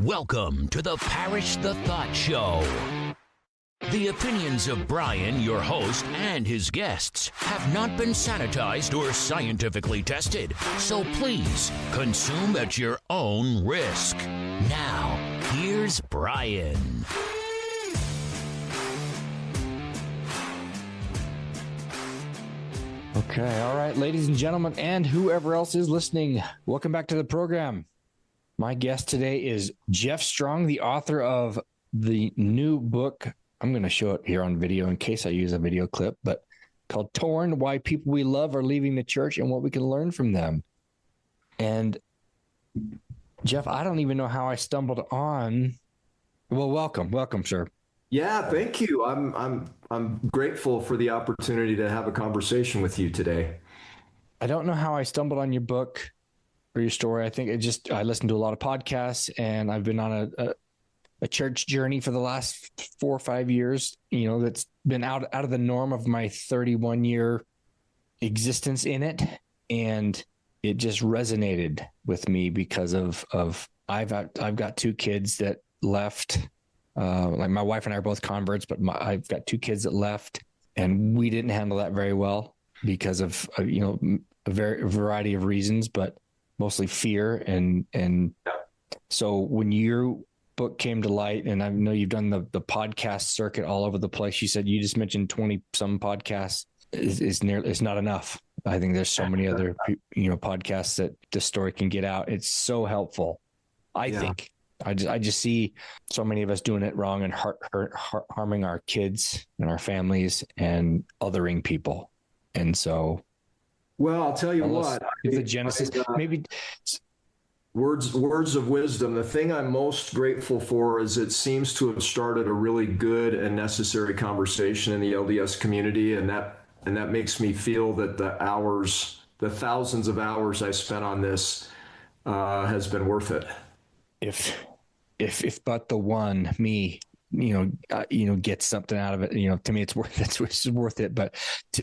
Welcome to the Parrish the Thought Show. The opinions of Brian, your host, and his guests have not been sanitized or scientifically tested, so please consume at your own risk. Now, here's Brian. Okay, all right, ladies and gentlemen, and whoever else is listening, welcome back to the program. My guest today is Jeff Strong, the author of the new book. I'm going to show it here on video in case I use a video clip, but called Torn, Why People We Love Are Leaving the Church and What We Can Learn from Them. And Jeff, I don't even know how I stumbled on. Well, welcome, sir. Yeah, thank you. I'm grateful for the opportunity to have a conversation with you today. I don't know how I stumbled on your book or your story. I think I listened to a lot of podcasts, and I've been on a church journey for the last 4 or 5 years, that's been out of the norm of my 31-year existence in it. And it just resonated with me because of I've got 2 kids that left. Like my wife and I are both converts, but I've got 2 kids that left, and we didn't handle that very well because of, a variety of reasons, but mostly fear. And so when your book came to light, and I know you've done the podcast circuit all over the place, you said you just mentioned 20 some podcasts it's not enough. I think there's so many other, podcasts that the story can get out. It's so helpful. I think I just see so many of us doing it wrong and harming our kids and our families and othering people. And so, well, I'll tell you what, the genesis, maybe words of wisdom. The thing I'm most grateful for is it seems to have started a really good and necessary conversation in the LDS community. And that makes me feel that the thousands of hours I spent on this has been worth it. If but the one, me, gets something out of it, to me, it's worth it. But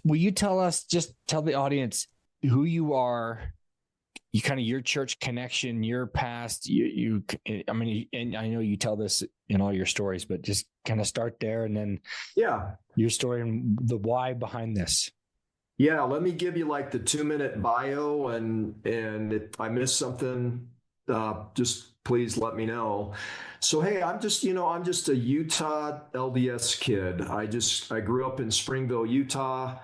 will you tell the audience who you are, your church connection, your past, and I know you tell this in all your stories, but just kind of start there and then your story and the why behind this. Yeah. Let me give you like the 2-minute bio, and if I miss something, just please let me know. So, hey, I'm just a Utah LDS kid. I grew up in Springville, Utah.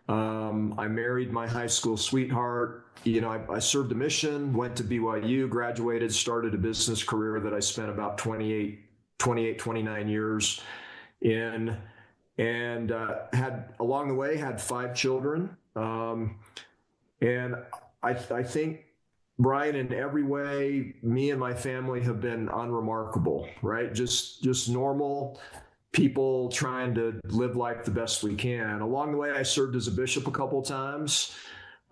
I married my high school sweetheart. I served a mission, went to BYU, graduated, started a business career that I spent about 29 years in, and along the way had 5 children. And I think, Brian, in every way, me and my family have been unremarkable, right? Just normal people trying to live life the best we can. Along the way, I served as a bishop a couple of times.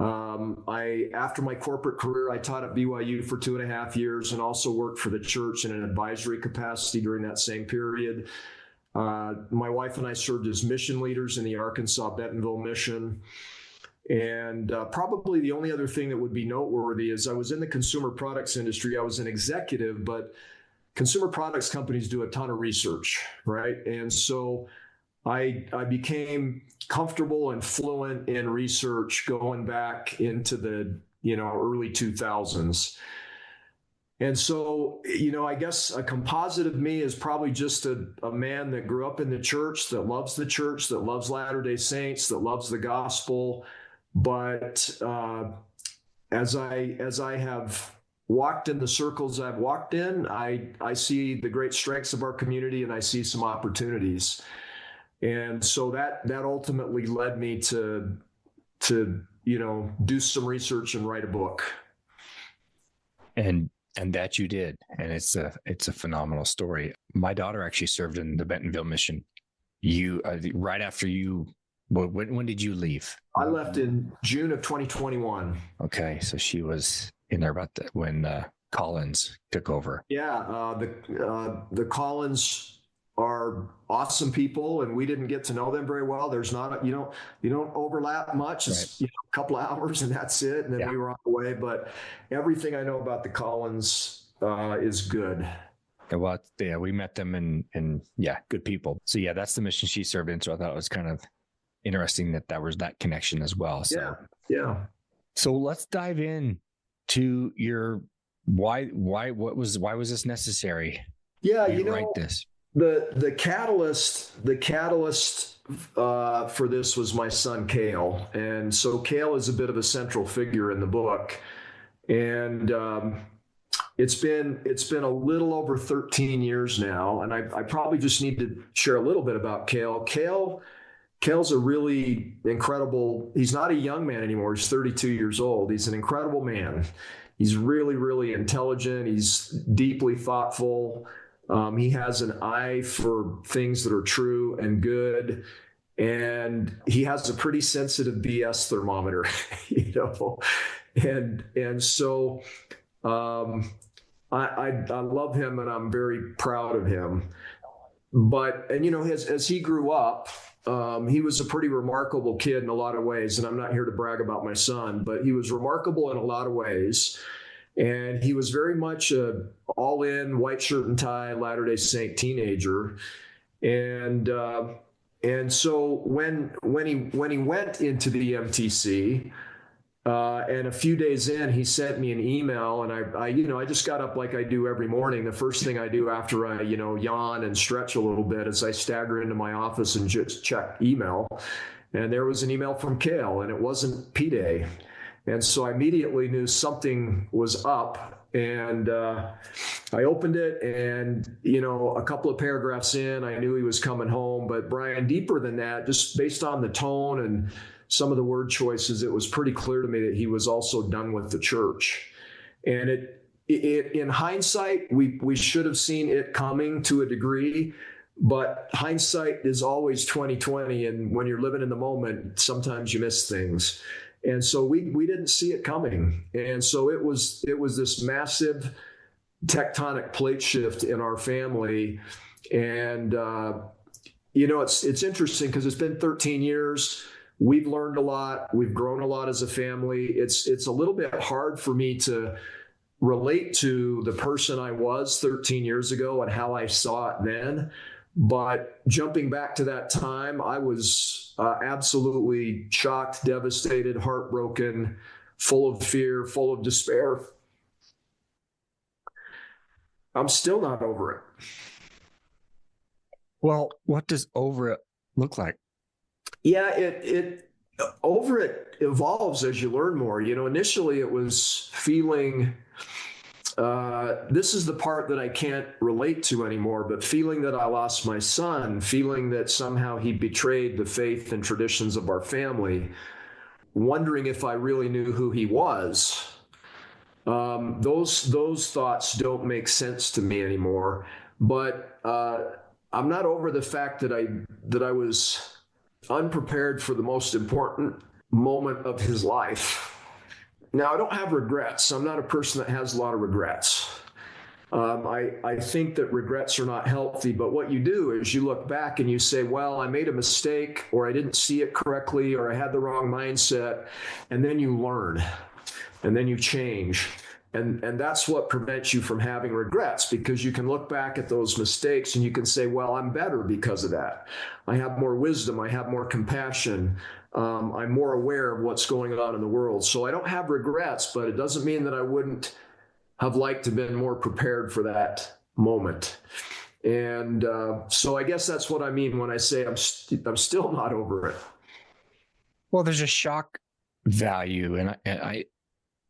After my corporate career, I taught at BYU for 2.5 years and also worked for the church in an advisory capacity during that same period. My wife and I served as mission leaders in the Arkansas Bentonville mission. And probably the only other thing that would be noteworthy is I was in the consumer products industry. I was an executive, but consumer products companies do a ton of research, right? And so I became comfortable and fluent in research going back into the early 2000s. And so, I guess a composite of me is probably just a man that grew up in the church, that loves Latter-day Saints, that loves the gospel. But as I have walked in the circles I've walked in, I see the great strengths of our community, and I see some opportunities. And so that ultimately led me to do some research and write a book. And that you did, and it's a phenomenal story. My daughter actually served in the Bentonville mission. You right after you. When did you leave? I left in June of 2021. Okay, so she was in there about when Collins took over. Yeah, the Collins are awesome people, and we didn't get to know them very well. There's not you don't overlap much. It's a couple of hours and that's it. And then we were on the way. But everything I know about the Collins is good. Well, yeah, we met them and yeah, good people. So yeah, that's the mission she served in. So I thought it was kind of interesting that was that connection as well. So Yeah. So let's dive in to your why was this necessary? Yeah. You write this. The catalyst for this was my son Cale, and so Cale is a bit of a central figure in the book, and it's been a little over 13 years now, and I probably just need to share a little bit about Cale. Cale's a really incredible. He's not a young man anymore. He's 32 years old. He's an incredible man. He's really, really intelligent. He's deeply thoughtful. He has an eye for things that are true and good, and he has a pretty sensitive BS thermometer, and so I love him, and I'm very proud of him. But as he grew up, he was a pretty remarkable kid in a lot of ways, and I'm not here to brag about my son, but he was remarkable in a lot of ways. And he was very much a all-in, white shirt and tie, Latter-day Saint teenager. And so when he went into the MTC, and a few days in, he sent me an email, and I just got up like I do every morning. The first thing I do after I yawn and stretch a little bit is I stagger into my office and just check email. And there was an email from Cale, and it wasn't P-Day. And so I immediately knew something was up, and I opened it, and a couple of paragraphs in, I knew he was coming home. But Brian, deeper than that, just based on the tone and some of the word choices, it was pretty clear to me that he was also done with the church. And it in hindsight, we should have seen it coming to a degree, but hindsight is always 20/20, and when you're living in the moment, sometimes you miss things. And so we didn't see it coming. And so it was this massive tectonic plate shift in our family. And it's interesting because it's been 13 years. We've learned a lot. We've grown a lot as a family. It's a little bit hard for me to relate to the person I was 13 years ago and how I saw it then. But jumping back to that time, I was absolutely shocked, devastated, heartbroken, full of fear, full of despair. I'm still not over it. Well, what does over it look like? Yeah, it over it evolves as you learn more. Initially it was feeling, this is the part that I can't relate to anymore, but feeling that I lost my son, feeling that somehow he betrayed the faith and traditions of our family, wondering if I really knew who he was. Those thoughts don't make sense to me anymore. But I'm not over the fact that I was unprepared for the most important moment of his life. Now, I don't have regrets. I'm not a person that has a lot of regrets. I think that regrets are not healthy, but what you do is you look back and you say, well, I made a mistake, or I didn't see it correctly, or I had the wrong mindset, and then you learn, and then you change. And that's what prevents you from having regrets, because you can look back at those mistakes and you can say, well, I'm better because of that. I have more wisdom. I have more compassion. I'm more aware of what's going on in the world. So I don't have regrets, but it doesn't mean that I wouldn't have liked to have been more prepared for that moment. And so I guess that's what I mean when I say I'm still not over it. Well, there's a shock value. And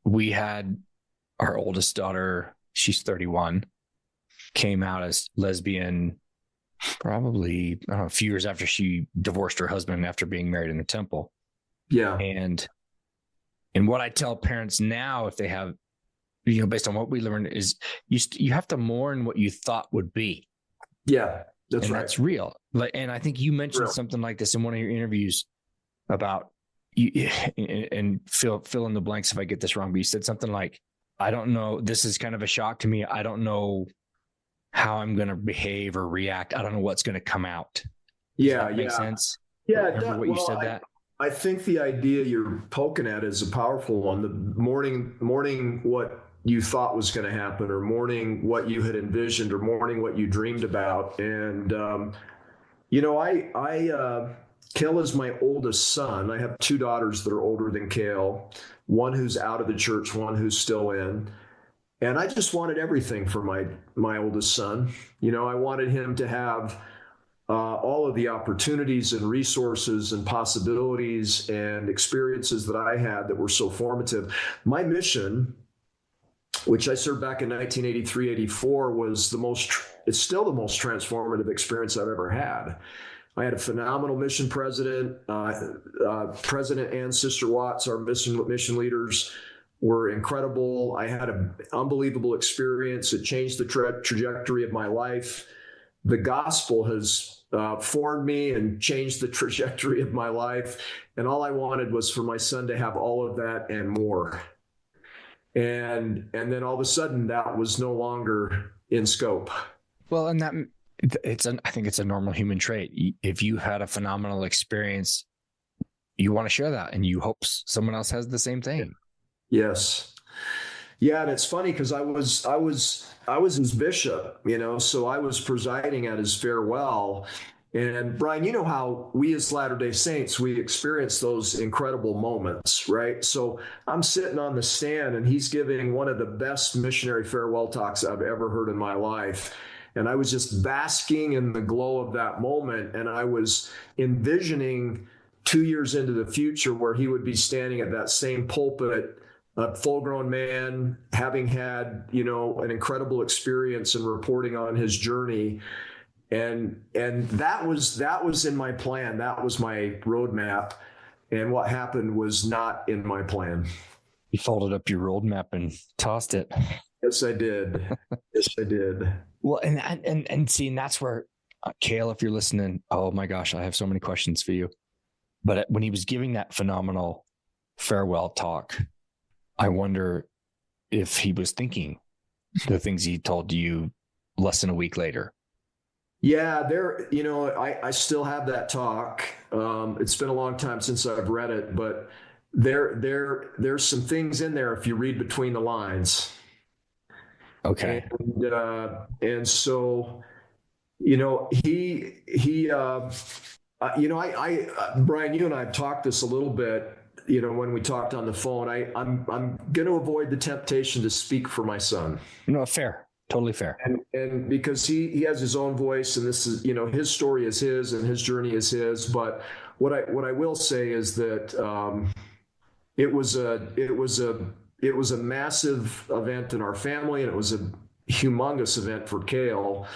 we had our oldest daughter, she's 31, came out as lesbian probably, I don't know, a few years after she divorced her husband after being married in the temple. Yeah. And what I tell parents now, if they have, based on what we learned, is you have to mourn what you thought would be. Yeah, that's right. That's real. And I think you mentioned something like this in one of your interviews about you, and fill in the blanks if I get this wrong, but you said something like, I don't know, this is kind of a shock to me. I don't know how I'm going to behave or react. I don't know what's going to come out. Yeah. Does that make sense? Yeah. Remember what you said that? I think the idea you're poking at is a powerful one. The mourning what you thought was going to happen, or mourning what you had envisioned, or mourning what you dreamed about. And, Cale is my oldest son. I have two daughters that are older than Cale, one who's out of the church, one who's still in. And I just wanted everything for my oldest son. I wanted him to have all of the opportunities and resources and possibilities and experiences that I had that were so formative. My mission, which I served back in 1983, 84, it's still the most transformative experience I've ever had. I had a phenomenal mission president. President and Sister Watts, our mission leaders, were incredible. I had an unbelievable experience. It changed the trajectory of my life. The gospel has formed me and changed the trajectory of my life. And all I wanted was for my son to have all of that and more. And then all of a sudden, that was no longer in scope. Well, and I think it's a normal human trait. If you had a phenomenal experience, you want to share that, and you hope someone else has the same thing. Yes. Yeah. And it's funny because I was his bishop, so I was presiding at his farewell. And Brian, you know how we as Latter-day Saints, we experience those incredible moments, right? So I'm sitting on the stand and he's giving one of the best missionary farewell talks I've ever heard in my life. And I was just basking in the glow of that moment. And I was envisioning 2 years into the future where he would be standing at that same pulpit, a full-grown man, having had, an incredible experience and reporting on his journey. And that was in my plan. That was my roadmap. And what happened was not in my plan. You folded up your roadmap and tossed it. Yes, I did. Yes, I did. Well, and see, and that's where, Cale, if you're listening, oh my gosh, I have so many questions for you. But when he was giving that phenomenal farewell talk, I wonder if he was thinking the things he told you less than a week later. Yeah, I still have that talk. It's been a long time since I've read it, but there's some things in there if you read between the lines. Okay. And so, Brian, you and I have talked this a little bit, when we talked on the phone. I'm going to avoid the temptation to speak for my son. No, fair. Totally fair. And because he has his own voice, and this is, his story is his and his journey is his. But what I will say is that it was a massive event in our family, and it was a humongous event for Cale.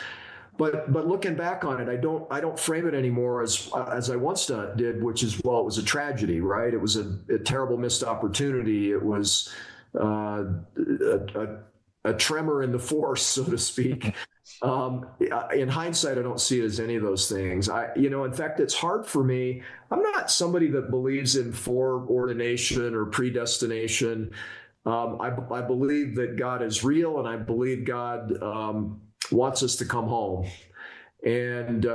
But looking back on it, I don't frame it anymore as I once did, which is, well, it was a tragedy, right? It was a terrible missed opportunity. It was a tremor in the force, so to speak. In hindsight, I don't see it as any of those things. In fact, it's hard for me. I'm not somebody that believes in foreordination or predestination. I believe that God is real, and I believe God wants us to come home. And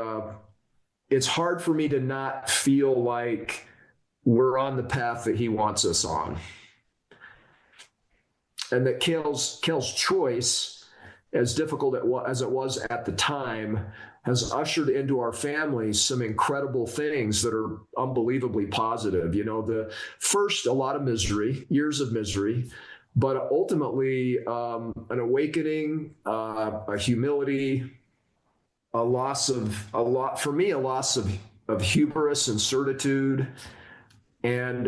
it's hard for me to not feel like we're on the path that he wants us on. And that Cale's choice, as difficult as it was at the time, has ushered into our family some incredible things that are unbelievably positive. The first, a lot of misery, years of misery, but ultimately an awakening, a humility, a loss of hubris and certitude, and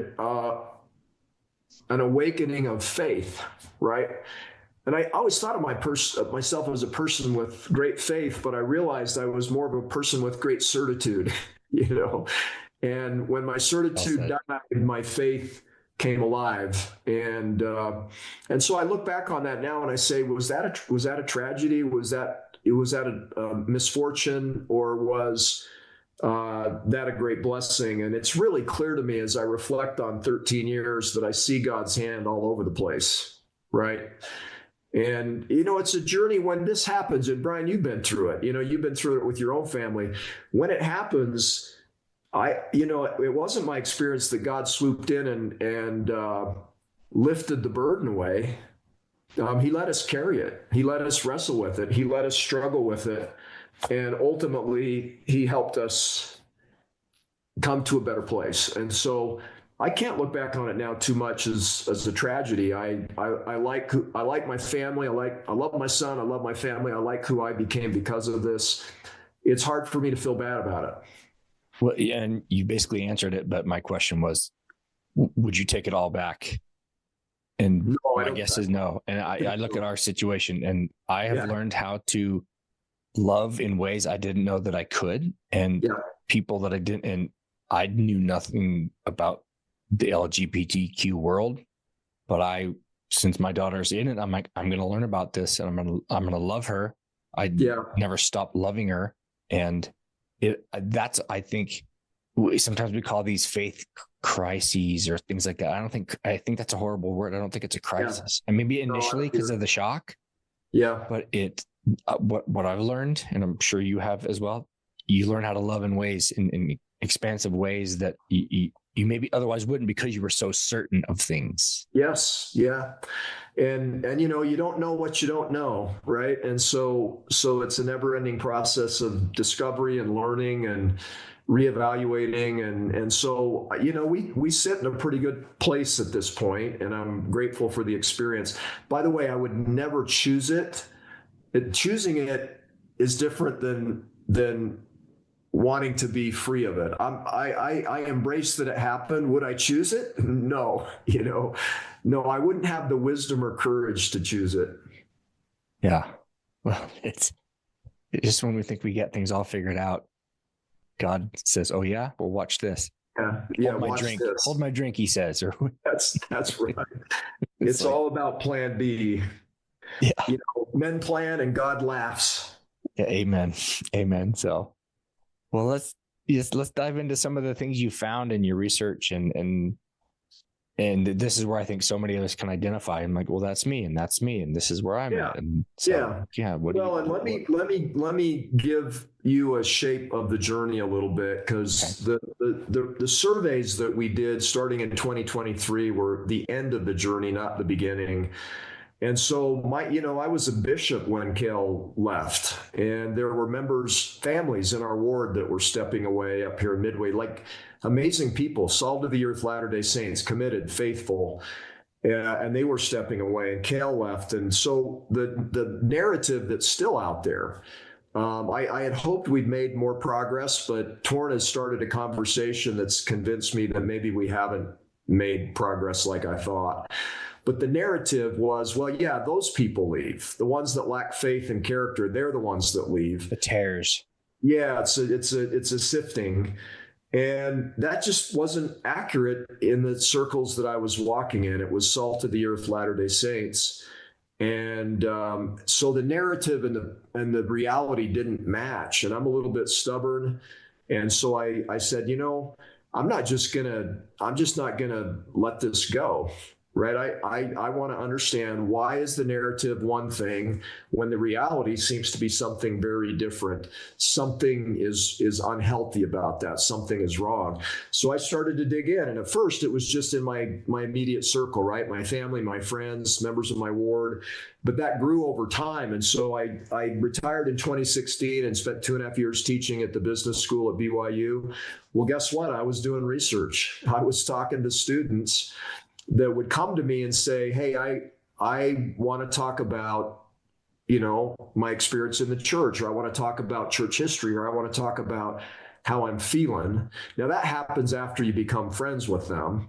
an awakening of faith, right? And I always thought of myself as a person with great faith, but I realized I was more of a person with great certitude, And when my certitude died, my faith came alive. And so I look back on that now and I say, was that a tragedy? Was that a misfortune, or was that a great blessing? And it's really clear to me as I reflect on 13 years that I see God's hand all over the place, right? And, it's a journey when this happens. And Brian, you've been through it. You've been through it with your own family. When it happens, it wasn't my experience that God swooped in and lifted the burden away. He let us carry it. He let us wrestle with it. He let us struggle with it. And ultimately, he helped us come to a better place. And so I can't look back on it now too much as a tragedy. I like my family. I love my son. I love my family. I like who I became because of this. It's hard for me to feel bad about it. Well, yeah, and you basically answered it, but my question was, would you take it all back? And No, my guess is no. And I look at our situation, and I have learned how to love in ways I didn't know that I could, and people that I didn't, and I knew nothing about the LGBTQ world, but since my daughter's in it, I'm like, I'm going to learn about this, and I'm going to love her. I never stopped loving her. And that's, I think, sometimes we call these faith crises or things like that. I think that's a horrible word. I don't think it's a crisis. And maybe initially because of the shock. Yeah. But what I've learned, and I'm sure you have as well, you learn how to love in ways, in expansive ways that you maybe otherwise wouldn't, because you were so certain of things. Yes. Yeah. And you don't know what you don't know, right? And so it's a never-ending process of discovery and learning and reevaluating, and so we sit in a pretty good place at this point, and I'm grateful for the experience. By the way, I would never choose it. Choosing it is different than wanting to be free of it. I embrace that it happened. Would I choose it? No. No, I wouldn't have the wisdom or courage to choose it. Yeah. Well, it's just when we think we get things all figured out, God says, "Oh yeah, well, watch this." Yeah. Hold my drink. This. Hold my drink, he says. Or that's right. It's like, all about plan B. Yeah. Men plan and God laughs. Yeah. Amen. So, well, let's dive into some of the things you found in your research, and this is where I think so many of us can identify. I'm like, well, that's me, and this is where I'm at. And so, let me give you a shape of the journey a little bit, because the surveys that we did starting in 2023 were the end of the journey, not the beginning. And so I was a bishop when Cale left, and there were families in our ward that were stepping away up here in Midway, like amazing people, salt of the earth, Latter-day Saints, committed, faithful, and they were stepping away, and Cale left. And so the narrative that's still out there, I had hoped we'd made more progress, but Torn has started a conversation that's convinced me that maybe we haven't made progress like I thought. But the narrative was, well, yeah, those people leave. The ones that lack faith and character, they're the ones that leave. The tares. Yeah, it's a sifting. And that just wasn't accurate in the circles that I was walking in. It was salt of the earth, Latter-day Saints. And so the narrative and the reality didn't match. And I'm a little bit stubborn. And so I said, I'm just not gonna let this go. Right. I want to understand, why is the narrative one thing when the reality seems to be something very different? Something is unhealthy about that. Something is wrong. So I started to dig in. And at first it was just in my immediate circle, right? My family, my friends, members of my ward. But that grew over time. And so I retired in 2016 and spent 2.5 years teaching at the business school at BYU. Well, guess what? I was doing research. I was talking to students that would come to me and say, hey, I want to talk about, my experience in the church, or I want to talk about church history, or I want to talk about how I'm feeling. Now that happens after you become friends with them.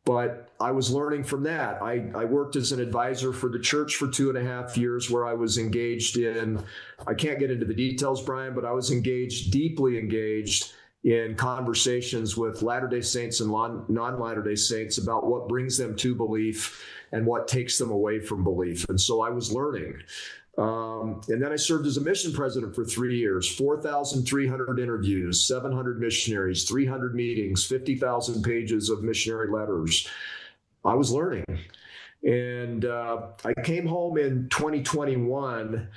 But I was learning from that. I worked as an advisor for the church for 2.5 years, where I was engaged in, I can't get into the details, Brian, but I was deeply engaged in conversations with Latter-day Saints and non-Latter-day Saints about what brings them to belief and what takes them away from belief. And so I was learning. And then I served as a mission president for 3 years, 4,300 interviews, 700 missionaries, 300 meetings, 50,000 pages of missionary letters. I was learning. And I came home in 2021.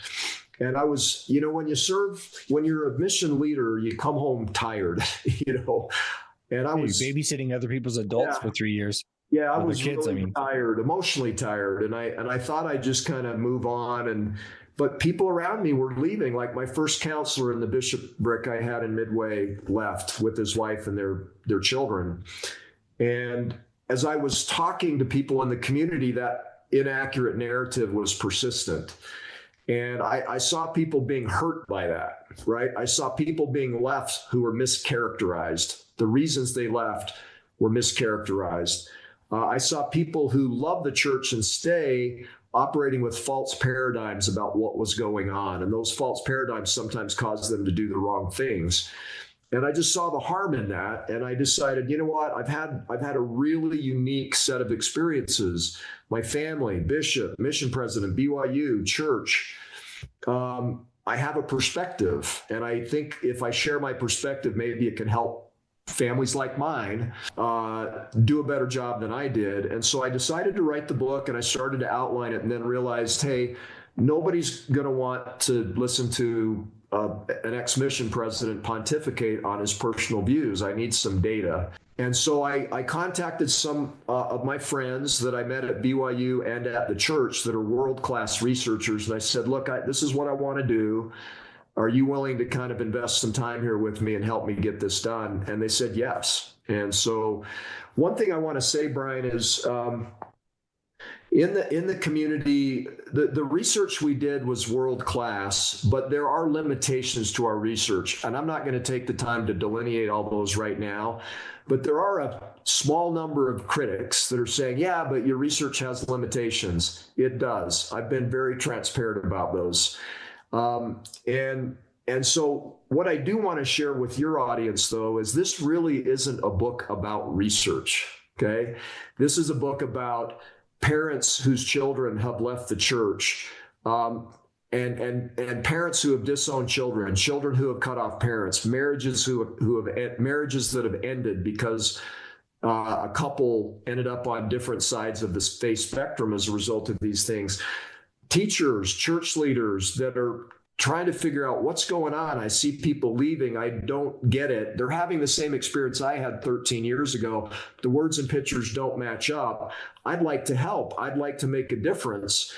And I was, when you're a mission leader, you come home tired, and I was babysitting other people's adults for 3 years. Yeah, I for the was kids. I really mean, tired, emotionally tired, and I thought I'd just kind of move on, but people around me were leaving. Like my first counselor in the bishopric I had in Midway left with his wife and their children. And as I was talking to people in the community, that inaccurate narrative was persistent. And I saw people being hurt by that, right? I saw people being left who were mischaracterized. The reasons they left were mischaracterized. I saw people who love the church and stay operating with false paradigms about what was going on. And those false paradigms sometimes cause them to do the wrong things. And I just saw the harm in that. And I decided, you know what? I've had a really unique set of experiences. My family, bishop, mission president, BYU, church. I have a perspective. And I think if I share my perspective, maybe it can help families like mine do a better job than I did. And so I decided to write the book, and I started to outline it, and then realized, hey, nobody's going to want to listen to an ex-mission president pontificate on his personal views. I need some data. And so I contacted some of my friends that I met at BYU and at the church that are world-class researchers. And I said, look, this is what I want to do. Are you willing to kind of invest some time here with me and help me get this done? And they said yes. And so one thing I want to say, Brian, is in the community, the research we did was world class, but there are limitations to our research. And I'm not going to take the time to delineate all those right now, but there are a small number of critics that are saying, yeah, but your research has limitations. It does. I've been very transparent about those. And so what I do want to share with your audience, though, is this really isn't a book about research. Okay. This is a book about parents whose children have left the church, and parents who have disowned children, children who have cut off parents, marriages marriages that have ended because a couple ended up on different sides of the faith spectrum as a result of these things. Teachers, church leaders that are trying to figure out what's going on. I see people leaving. I don't get it. They're having the same experience I had 13 years ago. The words and pictures don't match up. I'd like to help. I'd like to make a difference.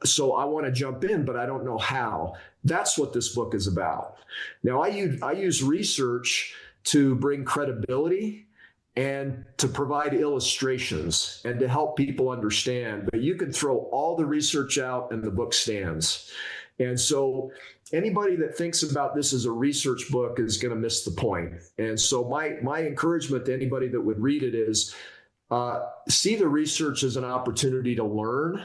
So I want to jump in, but I don't know how. That's what this book is about. Now, I use research to bring credibility and to provide illustrations and to help people understand. But you can throw all the research out and the book stands. And so anybody that thinks about this as a research book is going to miss the point. And so my encouragement to anybody that would read it is see the research as an opportunity to learn.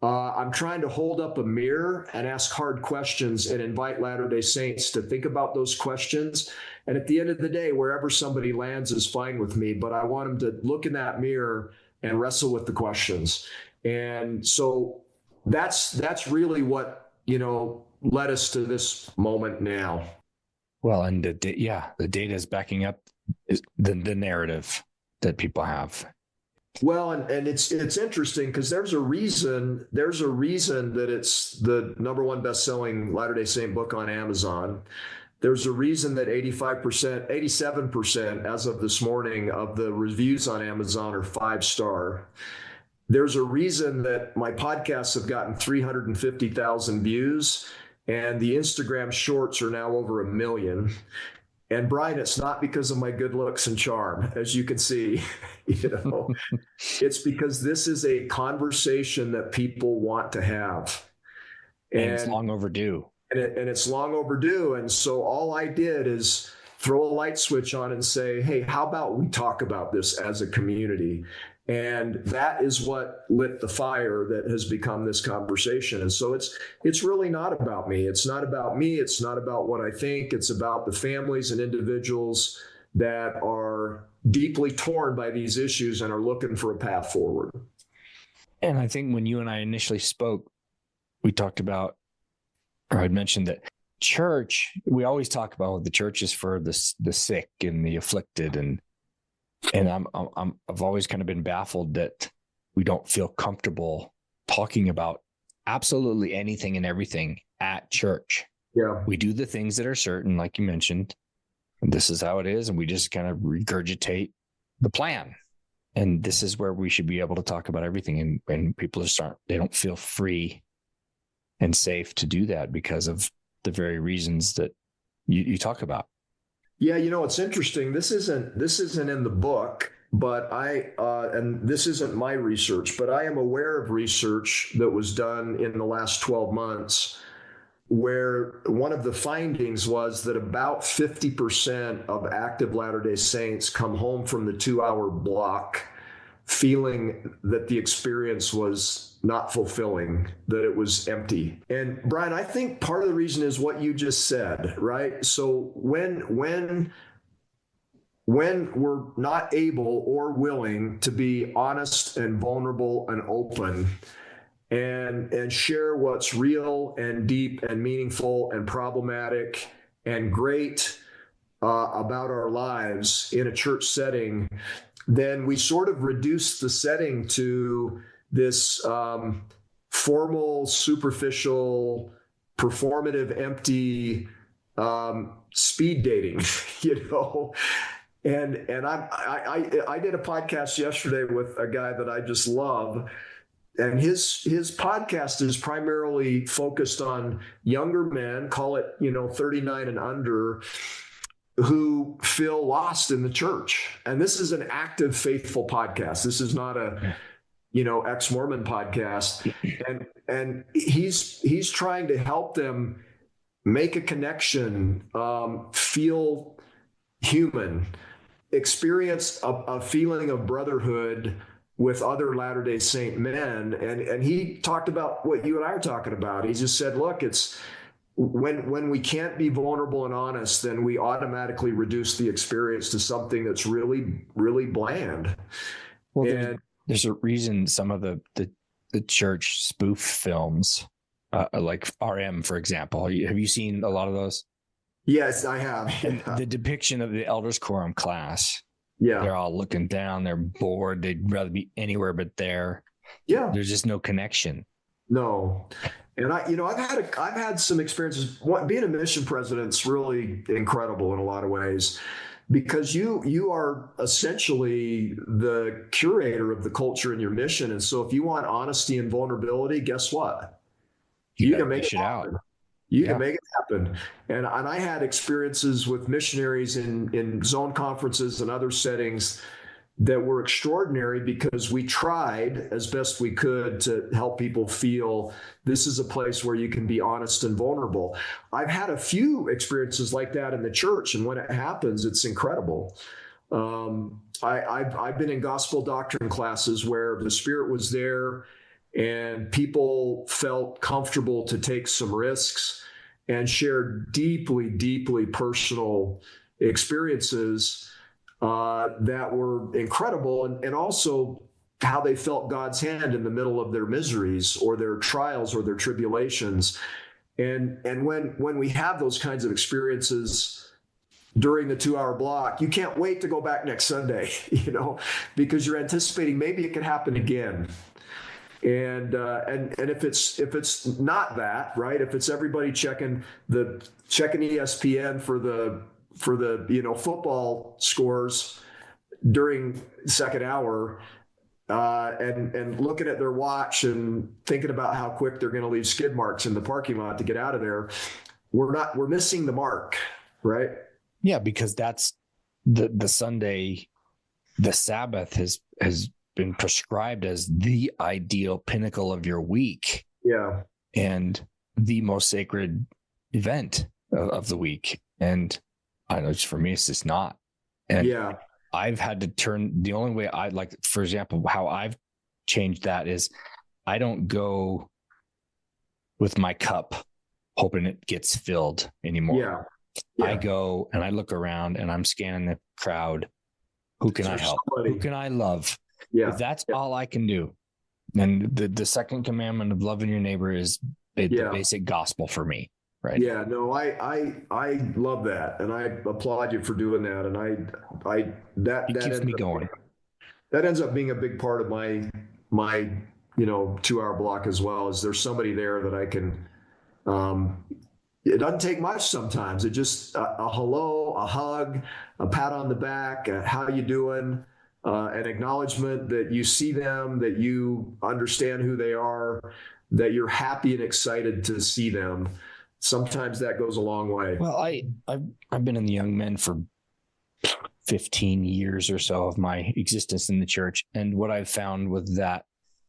I'm trying to hold up a mirror and ask hard questions and invite Latter-day Saints to think about those questions. And at the end of the day, wherever somebody lands is fine with me, but I want them to look in that mirror and wrestle with the questions. And so that's really what led us to this moment now. well, and the data is backing up the narrative that people have. Well, and it's interesting because there's a reason that it's the number one best-selling Latter-day Saint book on Amazon. There's a reason that 87% as of this morning of the reviews on Amazon are 5-star. There's a reason that my podcasts have gotten 350,000 views and the Instagram shorts are now over 1 million. And Brian, it's not because of my good looks and charm, as you can see, it's because this is a conversation that people want to have. And it's long overdue. And it's long overdue. And so all I did is throw a light switch on and say, hey, how about we talk about this as a community? And that is what lit the fire that has become this conversation. And so it's really not about me. It's not about me. It's not about what I think. It's about the families and individuals that are deeply torn by these issues and are looking for a path forward. And I think when you and I initially spoke, we talked about, or I'd mentioned that church, we always talk about the church is for the sick and the afflicted, and I've always kind of been baffled that we don't feel comfortable talking about absolutely anything and everything at church. Yeah. We do the things that are certain, like you mentioned, and this is how it is. And we just kind of regurgitate the plan. And this is where we should be able to talk about everything. And people just they don't feel free and safe to do that because of the very reasons that you talk about. Yeah, it's interesting. This isn't in the book, but and this isn't my research, but I am aware of research that was done in the last 12 months where one of the findings was that about 50% of active Latter-day Saints come home from the 2-hour block feeling that the experience was not fulfilling, that it was empty. And Brian, I think part of the reason is what you just said, right? So when we're not able or willing to be honest and vulnerable and open and share what's real and deep and meaningful and problematic and great about our lives in a church setting, then we sort of reduce the setting to this formal, superficial, performative, empty speed dating, And I did a podcast yesterday with a guy that I just love. And his podcast is primarily focused on younger men, call it, 39 and under, who feel lost in the church. And this is an active, faithful podcast. This is not a, ex-Mormon podcast. And he's trying to help them make a connection, feel human, experience a feeling of brotherhood with other Latter-day Saint men. And he talked about what you and I are talking about. He just said, look, it's when we can't be vulnerable and honest, then we automatically reduce the experience to something that's really, really bland. Well, there's a reason some of the church spoof films, like RM, for example, have you seen a lot of those? Yes, I have. And the depiction of the elders quorum class. Yeah. They're all looking down. They're bored. They'd rather be anywhere but there. Yeah. There's just no connection. No. And I've had some experiences. Being a mission president's really incredible in a lot of ways, because you are essentially the curator of the culture in your mission. And so if you want honesty and vulnerability, guess what? You can make it happen. You can make it happen. And I had experiences with missionaries in zone conferences and other settings that were extraordinary, because we tried as best we could to help people feel this is a place where you can be honest and vulnerable. I've had a few experiences like that in the church, and when it happens, it's incredible. I've been in gospel doctrine classes where the Spirit was there and people felt comfortable to take some risks and share deeply, deeply personal experiences that were incredible, and also how they felt God's hand in the middle of their miseries or their trials or their tribulations. And when we have those kinds of experiences during the 2-hour block, you can't wait to go back next Sunday, because you're anticipating maybe it could happen again. And if it's not that, right, if it's everybody checking ESPN for the football scores during second hour, and looking at their watch and thinking about how quick they're going to leave skid marks in the parking lot to get out of there, we're missing the mark, right? Yeah, because that's the Sunday, the Sabbath has been prescribed as the ideal pinnacle of your week. Yeah. And the most sacred event of the week. And I know, for me, it's just not. And yeah, I've had to turn, the only way I like, for example, how I've changed that is I don't go with my cup hoping it gets filled anymore. Yeah. Yeah. I go and I look around and I'm scanning the crowd. Who can I help? Who can I love? Yeah. If that's all I can do. And the second commandment of loving your neighbor is the basic gospel for me. Right. Yeah, no, I love that. And I applaud you for doing that. And that keeps me going. That ends up being a big part of my 2-hour block as well. Is there's somebody there that I can, it doesn't take much sometimes. It just a hello, a hug, a pat on the back, how you doing? an acknowledgement that you see them, that you understand who they are, that you're happy and excited to see them. Sometimes that goes a long way. Well, I've been in the young men for 15 years or so of my existence in the church, and what I've found with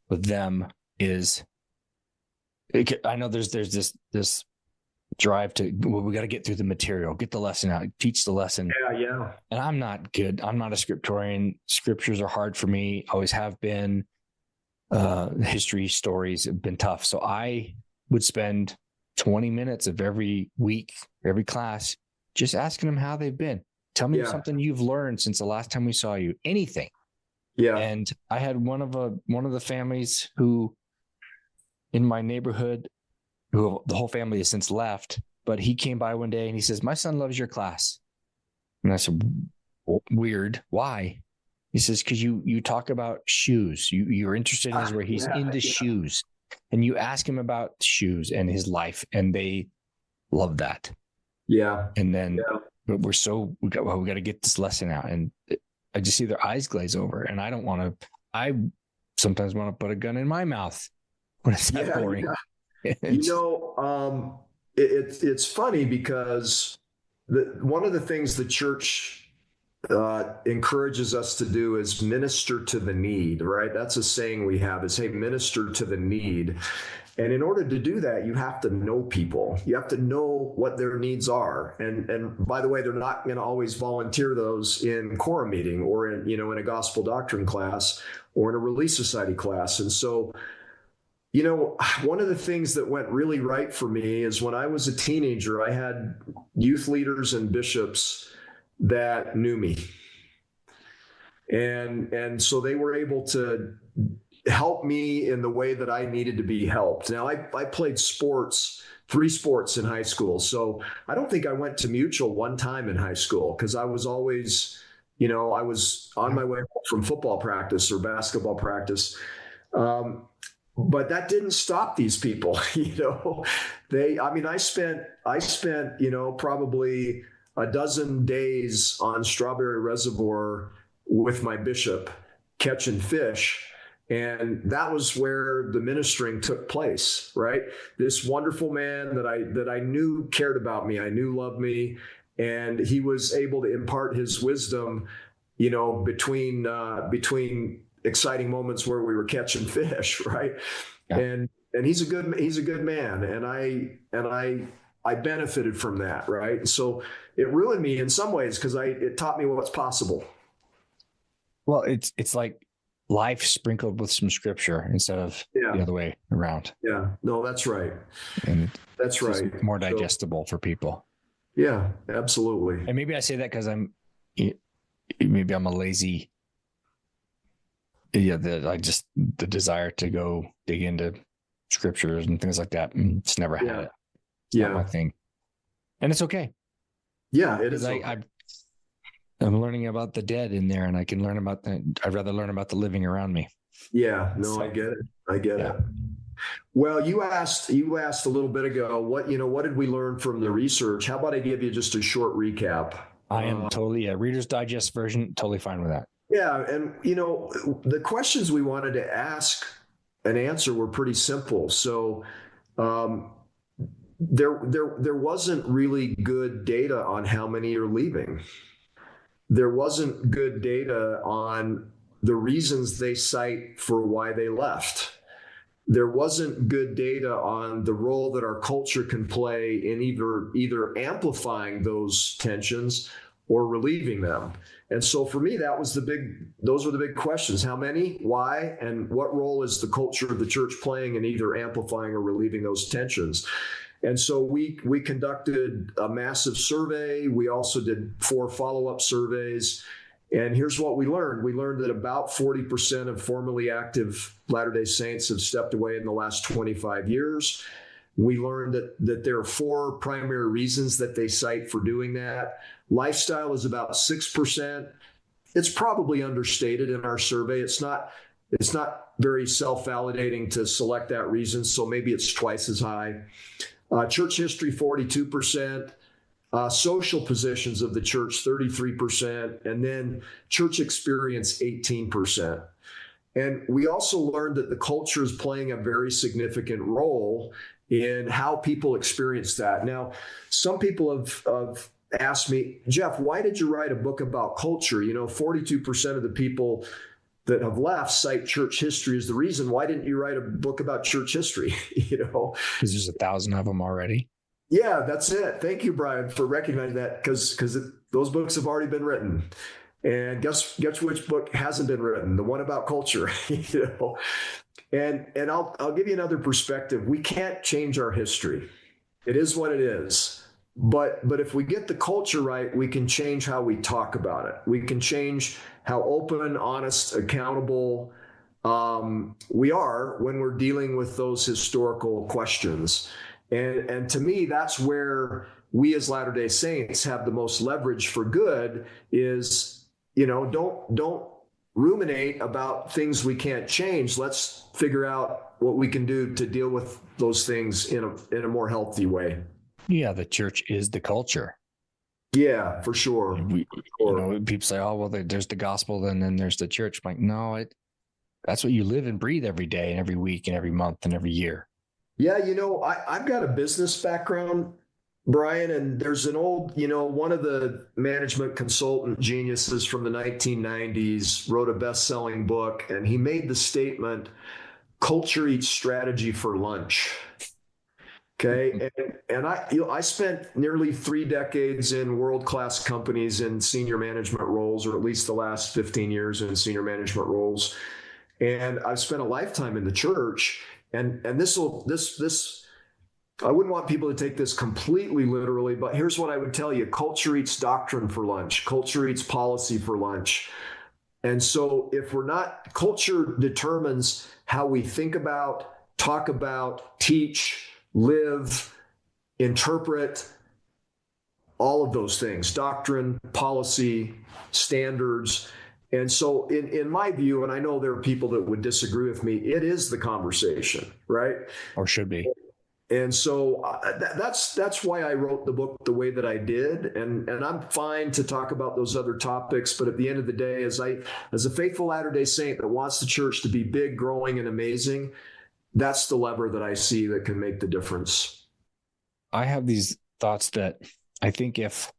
them is, I know there's this drive to, well, we got to get through the material, get the lesson out, teach the lesson. Yeah. And I'm not good. I'm not a scriptorian. Scriptures are hard for me. Always have been. History stories have been tough. So I would spend 20 minutes of every week, every class, just asking them how they've been. Tell me something you've learned since the last time we saw you, anything. Yeah. And I had one of the families who in my neighborhood, who the whole family has since left, but he came by one day and he says, "My son loves your class." And I said, "Weird. Why?" He says, "Because you talk about shoes. You're interested in is where he's into shoes. And you ask him about shoes and his life, and they love that." Yeah. And then but we got to get this lesson out. And I just see their eyes glaze over, and I sometimes want to put a gun in my mouth when it's that boring. Yeah. It's funny because one of the things the church encourages us to do is minister to the need, right? That's a saying we have, is, hey, minister to the need. And in order to do that, you have to know people. You have to know what their needs are. And by the way, they're not going to always volunteer those in quorum meeting or in a gospel doctrine class or in a Relief Society class. And so, one of the things that went really right for me is when I was a teenager, I had youth leaders and bishops that knew me. And so they were able to help me in the way that I needed to be helped. Now, I played 3 sports in high school. So I don't think I went to Mutual one time in high school because I was always, I was on my way home from football practice or basketball practice. But that didn't stop these people. I spent, probably a dozen days on Strawberry Reservoir with my bishop catching fish. And that was where the ministering took place, right? This wonderful man that I knew cared about me, I knew loved me, and he was able to impart his wisdom, between exciting moments where we were catching fish, right? Yeah. And he's a good man, and I benefited from that, right? So it ruined me in some ways because it taught me what's possible. Well, it's like life sprinkled with some scripture instead of the other way around. Yeah, no, that's right. And that's right. More digestible for people. Yeah, absolutely. And maybe I say that because maybe I'm a lazy. Yeah, the desire to go dig into scriptures and things like that. It's never had it. It's not my thing. And it's okay. Yeah, it is. I'm learning about the dead in there, and I can learn about I'd rather learn about the living around me. Yeah, no, I get it. Well, you asked a little bit ago, what did we learn from the research? How about I give you just a short recap? I am totally a Reader's Digest version, totally fine with that. Yeah, and the questions we wanted to ask and answer were pretty simple. So there wasn't really good data on how many are leaving. There wasn't good data on the reasons they cite for why they left. There wasn't good data on the role that our culture can play in either amplifying those tensions or relieving them. And so for me, those were the big questions. How many, why, and what role is the culture of the church playing in either amplifying or relieving those tensions? And so we conducted a massive survey. We also did 4 follow-up surveys. And here's what we learned. We learned that about 40% of formerly active Latter-day Saints have stepped away in the last 25 years. We learned that there are 4 primary reasons that they cite for doing that. Lifestyle is about 6%. It's probably understated in our survey. It's not very self-validating to select that reason, so maybe it's twice as high. Church history, 42%. social positions of the church, 33%, and then church experience, 18%. And we also learned that the culture is playing a very significant role in how people experience that. Now, some people have asked me, Jeff, why did you write a book about culture? 42% of the people that have left cite church history as the reason. Why didn't you write a book about church history? Because there's 1,000 of them already. Yeah, that's it. Thank you, Brian, for recognizing that, because those books have already been written. And guess which book hasn't been written? The one about culture. And I'll give you another perspective. We can't change our history. It is what it is. But if we get the culture right, we can change how we talk about it. We can change how open, honest, accountable we are when we're dealing with those historical questions. And to me, that's where we as Latter-day Saints have the most leverage for good is, don't ruminate about things we can't change. Let's figure out what we can do to deal with those things in a more healthy way. Yeah, the church is the culture. Yeah, for sure. People say, oh, well, there's the gospel and then there's the church. I'm like, no, that's what you live and breathe every day and every week and every month and every year. Yeah, I've got a business background, Brian, and there's an old, one of the management consultant geniuses from the 1990s wrote a best-selling book, and he made the statement, culture eats strategy for lunch. Okay. And I spent nearly 3 decades in world-class companies in senior management roles, or at least the last 15 years in senior management roles. And I've spent a lifetime in the church. And this I wouldn't want people to take this completely literally, but here's what I would tell you. Culture eats doctrine for lunch. Culture eats policy for lunch. And so if we're not, culture determines how we think about, talk about, teach, live, interpret, all of those things, doctrine, policy, standards. And so in my view, and I know there are people that would disagree with me, it is the conversation, right? Or should be. And so that's why I wrote the book the way that I did. And I'm fine to talk about those other topics. But at the end of the day, as a faithful Latter-day Saint that wants the church to be big, growing, and amazing, that's the lever that I see that can make the difference. I have these thoughts that I think if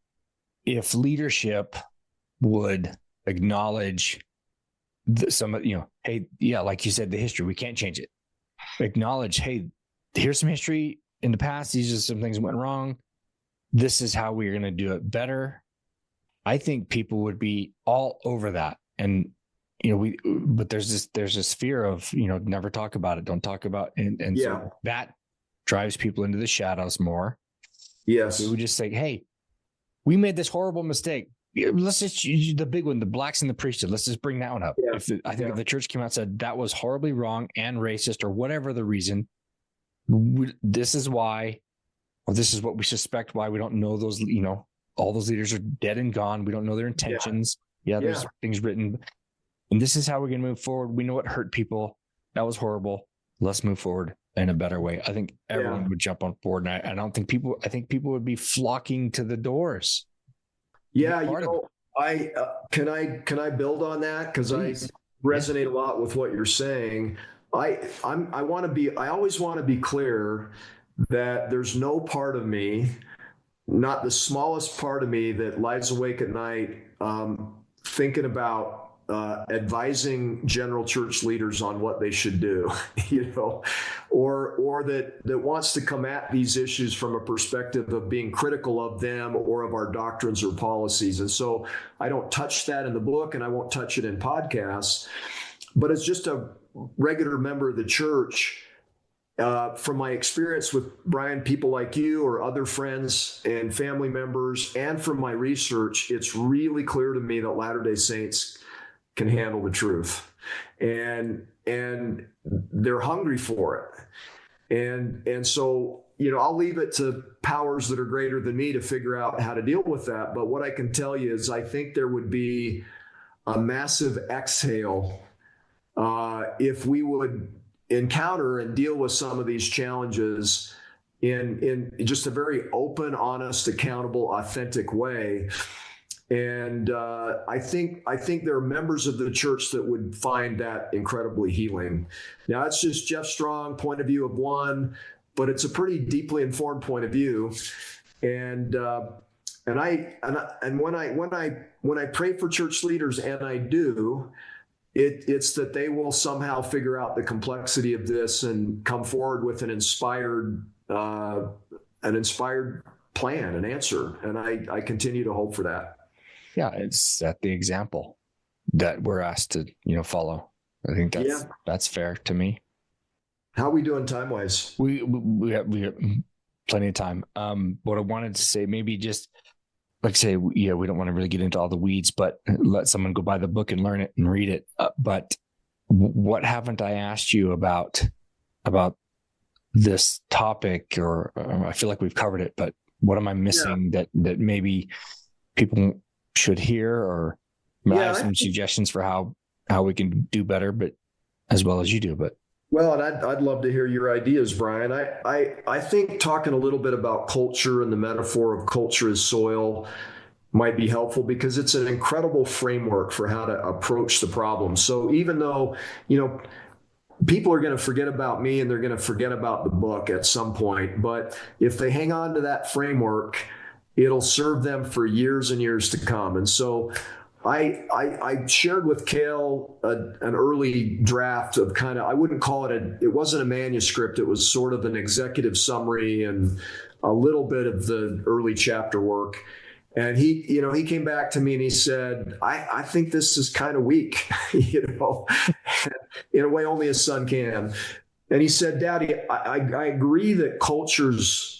leadership would acknowledge hey, yeah, like you said, the history, we can't change it. Acknowledge, hey, here's some history in the past. These are some things that went wrong. This is how we're going to do it better. I think people would be all over that. And, but there's this fear of, never talk about it. Don't talk about it. And yeah. So that drives people into the shadows more. Yes. We would just say, hey, we made this horrible mistake. Let's just use the big one, the blacks in the priesthood. Let's just bring that one up. Yeah. If the church came out and said that was horribly wrong and racist or whatever the reason, this is why, or this is what we suspect why we don't know those, all those leaders are dead and gone. We don't know their intentions. Yeah, there's things written. And this is how we're going to move forward. We know it hurt people. That was horrible. Let's move forward in a better way. I think everyone would jump on board. And I think people would be flocking to the doors. Yeah, can I build on that? Because I resonate a lot with what you're saying. I always want to be clear that there's no part of me, not the smallest part of me, that lies awake at night thinking about advising general church leaders on what they should do, or that wants to come at these issues from a perspective of being critical of them or of our doctrines or policies. And so I don't touch that in the book, and I won't touch it in podcasts. But as just a regular member of the church, from my experience with Brian, people like you or other friends and family members, and from my research, it's really clear to me that Latter-day Saints can handle the truth, and they're hungry for it. And so, I'll leave it to powers that are greater than me to figure out how to deal with that. But what I can tell you is I think there would be a massive exhale if we would encounter and deal with some of these challenges in just a very open, honest, accountable, authentic way. And I think there are members of the church that would find that incredibly healing. Now, it's just Jeff Strong point of view of one, but it's a pretty deeply informed point of view. And when I pray for church leaders, and I do, it's that they will somehow figure out the complexity of this and come forward with an inspired plan, an answer. And I continue to hope for that. Yeah, it's set the example that we're asked to, follow. I think that's fair to me. How are we doing time-wise? We have plenty of time. What I wanted to say, maybe just we don't want to really get into all the weeds, but let someone go buy the book and learn it and read it. But what haven't I asked you about this topic? Or I feel like we've covered it, but what am I missing that maybe people should hear? Or I have some suggestions for how we can do better, but as well as you do. But well, and I'd love to hear your ideas, Brian. I think talking a little bit about culture and the metaphor of culture as soil might be helpful, because it's an incredible framework for how to approach the problem. So even though, people are going to forget about me and they're going to forget about the book at some point, but if they hang on to that framework, it'll serve them for years and years to come. And so I shared with Cale an early draft of I wouldn't call it wasn't a manuscript. It was sort of an executive summary and a little bit of the early chapter work. And he came back to me and he said, I think this is kind of weak, in a way only a son can. And he said, Daddy, I agree that culture's,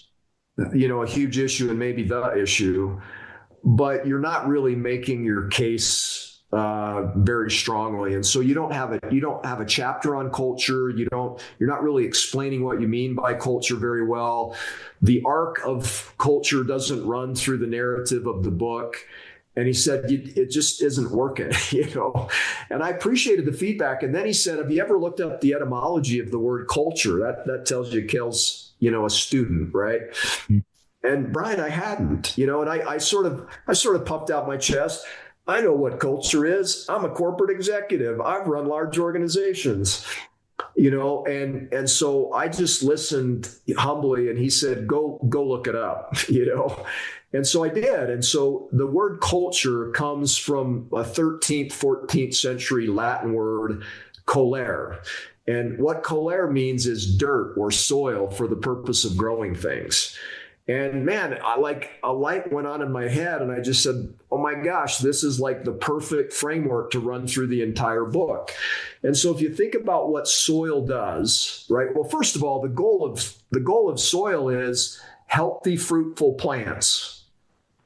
a huge issue and maybe the issue, but you're not really making your case very strongly. And so you don't have a chapter on culture. You're not really explaining what you mean by culture very well. The arc of culture doesn't run through the narrative of the book. And he said, it just isn't working, And I appreciated the feedback. And then he said, have you ever looked up the etymology of the word culture? That tells you Cale's, a student, right? And Brian, I hadn't, and I sort of puffed out my chest. I know what culture is. I'm a corporate executive. I've run large organizations, and so I just listened humbly, and he said, go look it up, And so I did. And so the word culture comes from a 13th, 14th century Latin word, colere. And what colere means is dirt or soil for the purpose of growing things. And man, a light went on in my head, and I just said, oh my gosh, this is like the perfect framework to run through the entire book. And so if you think about what soil does, right? Well, first of all, the goal of soil is healthy, fruitful plants,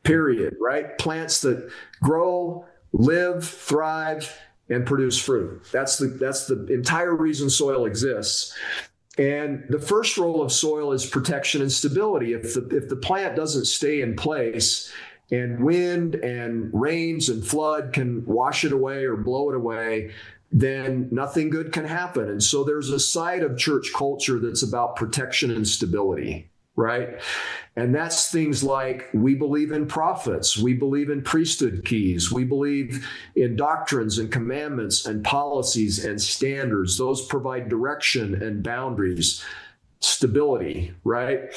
period, right? Plants that grow, live, thrive, and produce fruit. That's the entire reason soil exists. And the first role of soil is protection and stability. If the plant doesn't stay in place, and wind and rains and flood can wash it away or blow it away, then nothing good can happen. And so there's a side of church culture that's about protection and stability, right? And that's things like, we believe in prophets, we believe in priesthood keys, we believe in doctrines and commandments and policies and standards. Those provide direction and boundaries, stability, right?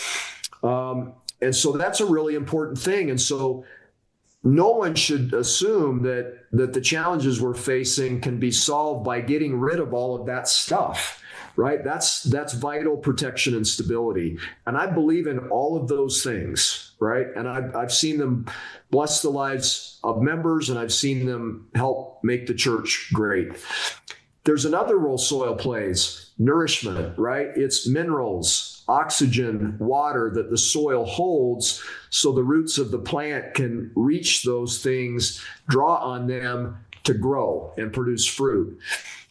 And so that's a really important thing. And so no one should assume that the challenges we're facing can be solved by getting rid of all of that stuff, right? That's vital protection and stability. And I believe in all of those things, right? And I've seen them bless the lives of members, and I've seen them help make the church great. There's another role soil plays, nourishment, right? It's minerals, oxygen, water that the soil holds so the roots of the plant can reach those things, draw on them to grow and produce fruit.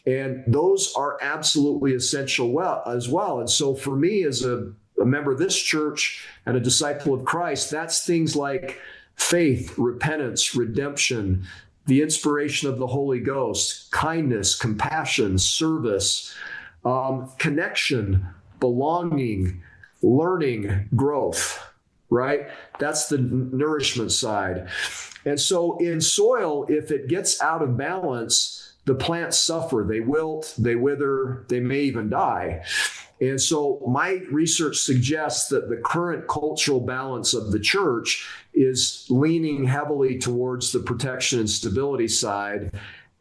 And those are absolutely essential as well. And so for me, as a member of this church and a disciple of Christ, that's things like faith, repentance, redemption, the inspiration of the Holy Ghost, kindness, compassion, service, connection, belonging, learning, growth, right? That's the nourishment side. And so in soil, if it gets out of balance, the plants suffer. They wilt, they wither, they may even die. And so my research suggests that the current cultural balance of the church is leaning heavily towards the protection and stability side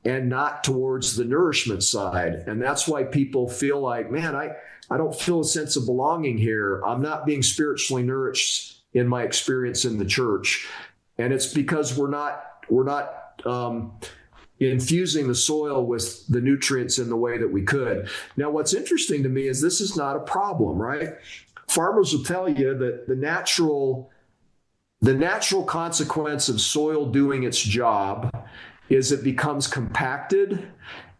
and not towards the nourishment side. And that's why people feel like, man, I don't feel a sense of belonging here. I'm not being spiritually nourished in my experience in the church. And it's because we're not infusing the soil with the nutrients in the way that we could. Now, what's interesting to me is this is not a problem, right? Farmers will tell you that the natural consequence of soil doing its job is it becomes compacted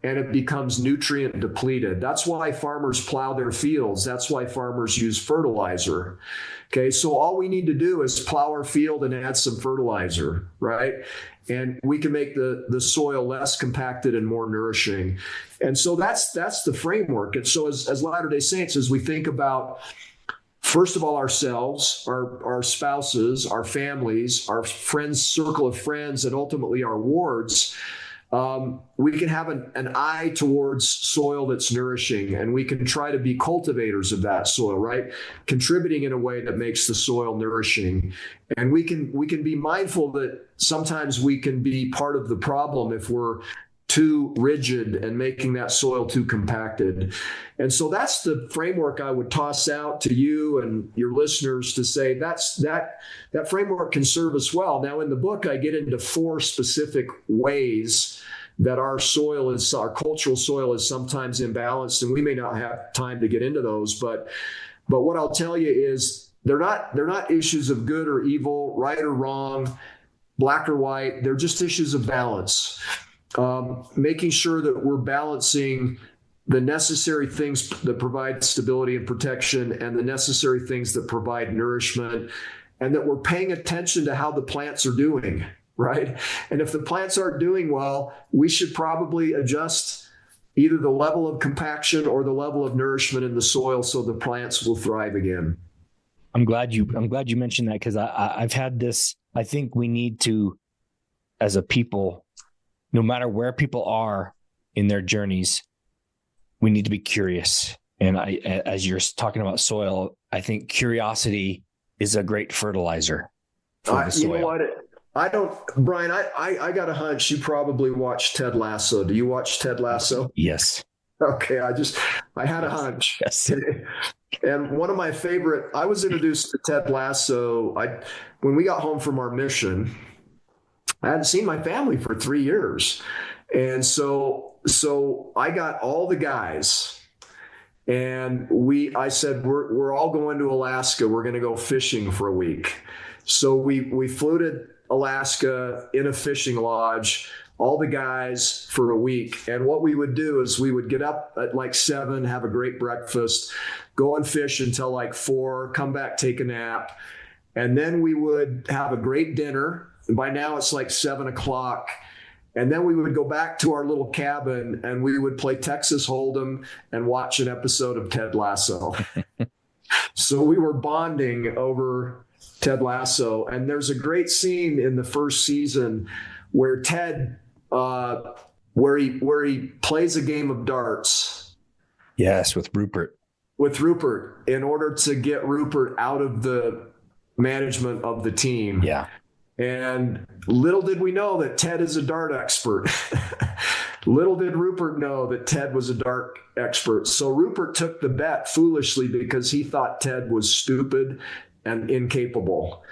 and it becomes nutrient depleted. That's why farmers plow their fields. That's why farmers use fertilizer. Okay, so all we need to do is plow our field and add some fertilizer, right? And we can make the soil less compacted and more nourishing. And so that's the framework. And so as Latter-day Saints, as we think about, first of all, ourselves, our spouses, our families, our friends, circle of friends, and ultimately our wards, we can have an eye towards soil that's nourishing, and we can try to be cultivators of that soil, right? Contributing in a way that makes the soil nourishing. And we can be mindful that sometimes we can be part of the problem if we're too rigid and making that soil too compacted. And so that's the framework I would toss out to you and your listeners to say that framework can serve us well. Now, in the book, I get into 4 specific ways that our cultural soil is sometimes imbalanced, and we may not have time to get into those, but what I'll tell you is they're not issues of good or evil, right or wrong, black or white. They're just issues of balance. Making sure that we're balancing the necessary things that provide stability and protection and the necessary things that provide nourishment, and that we're paying attention to how the plants are doing, right? And if the plants aren't doing well, we should probably adjust either the level of compaction or the level of nourishment in the soil so the plants will thrive again. I'm glad you mentioned that, because I've had this. I think we need to, as a people, no matter where people are in their journeys, we need to be curious. And as you're talking about soil, I think curiosity is a great fertilizer for the soil. You know what? Brian, I got a hunch you probably watched Ted Lasso. Do you watch Ted Lasso? Yes. Okay. I had a hunch. Yes. And one of my favorite, I was introduced to Ted Lasso when we got home from our mission. I hadn't seen my family for 3 years. And so I got all the guys, and I said, we're all going to Alaska. We're going to go fishing for a week. So we flew to Alaska in a fishing lodge, all the guys, for a week. And what we would do is we would get up at like 7, have a great breakfast, go and fish until like 4, come back, take a nap. And then we would have a great dinner. And by now it's like 7 o'clock. And then we would go back to our little cabin and we would play Texas Hold'em and watch an episode of Ted Lasso. So we were bonding over Ted Lasso. And there's a great scene in the first season where Ted, where he plays a game of darts. Yes, with Rupert. In order to get Rupert out of the management of the team. Yeah. And little did we know that Ted is a dart expert. Little did Rupert know that Ted was a dart expert. So Rupert took the bet foolishly because he thought Ted was stupid and incapable.